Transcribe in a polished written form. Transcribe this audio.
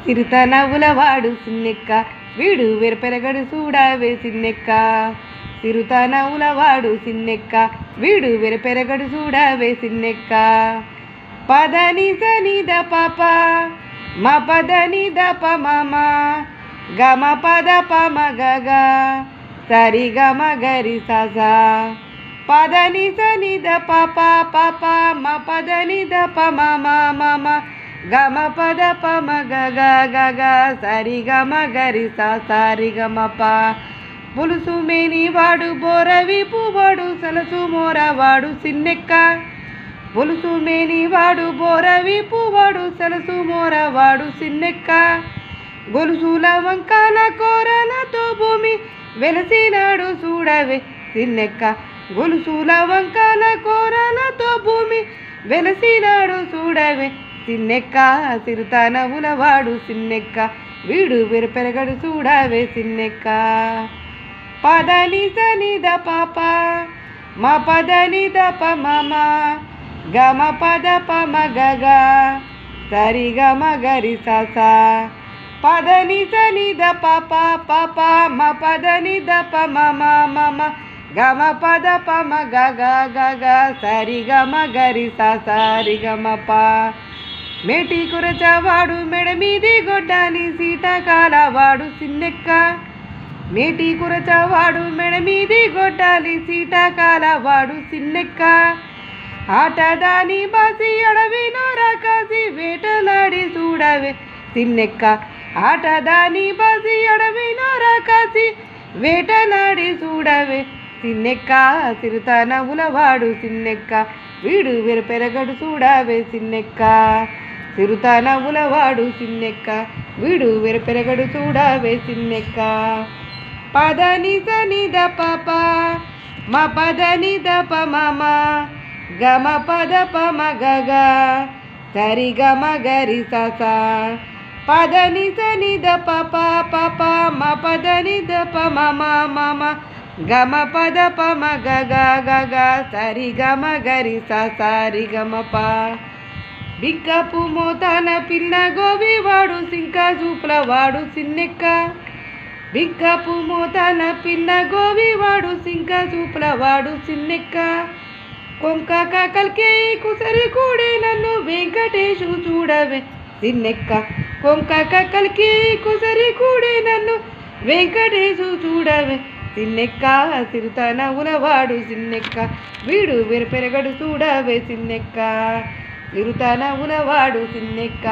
సిరుతనవులవాడు సిన్నెక్క వీడు వెరపెరగడు చూడవే సిన్నెక్క సిరుతనవులవాడు సిన్నెక్క వీడు వెరపెరగడు చూడవే సిన్నెక్క పదని సనిద పాప మా పదని దప మమ గమ పద పమ గగ సరి గమ గరి సస పదని సనిద పాప పాప మా పదని దప మమ మమ గమ పద పమ గగ గగ సరి గమ గరి సరి గమ ప పులుసు మేని వాడు బోరవిపు వాడు సలసు మోరవాడు సిన్నెక్క పులుసు మేని వాడు బోరవిపు వాడు సలసు మోరవాడు సిన్నెక్క గొలుసుల వంకాల కోరలతో భూమి వెలసినాడు చూడవే సిన్నెక్క గొలుసుల వంకాల కోరలతో భూమి వెలసినాడు చూడవే సిన్నెక్క సిరుతనవులవాడు సిన్నెక్క వీడు వెరపెరగడు చూడవే సిన్నెక్క పదని సనిద పాప మా పదని దప మమ గమ పద పమ గగ సరి గమ గరి సస పదని సనిద పాప పాప మా పదని దప మమ మమ గమ పద పమ గగ గగ సరి గమ గరి సరి గమ ప మేటి కురచవాడు మెడ మీది గొడ్డాలి సీటాకాలవాడు సిన్నెక్క మేటి కురచవాడు మెడ మీది గొడ్డాలి సీటాకాలవాడు సిన్నెక్క ఆటదాని బాసి అడవిలో రాకాసి వేటలాడి చూడవే సిన్నెక్క ఆటదాని బాసి అడవిలో రాకాసి వేటలాడి చూడవే సిన్నెక్క సిరుతనవులవాడు సిన్నెక్క వీడు వెరపెరగడు చూడవే సిన్నెక్క సిరుతనవులవాడు సిన్నెక్క వీడు వెరపెరగడు చూడవే సిన్నెక్క పదని సనిద పాప మా పదని దప మమ గమ పద పమ గగ సరి గమ గరి సస పదని సనిద పాప పాప మా పదని దప మమ మమ గమ పద పమ గగ గగ సరి గమ గరి సరి గమ ప బిక్కపు మోతాన పిన్న గోవివాడు సింక చూపులవాడు సిన్నెక్క బిక్కపు మోతాన పిన్న గోవివాడు సింక చూపులవాడు సిన్నెక్క కొంక కాకల్కే కుసరి కూడే నన్ను వెంకటేశు చూడవే సిన్నెక్క కొంక కాకల్కి కుసరి కూడే నన్ను వెంకటేశు చూడవే సిన్నెక్క సిరుతనవులవాడు సిన్నెక్క వీడు వెరపెరగడు చూడవే సిన్నెక్క సిరుతనవులవాడు సిన్నెక్క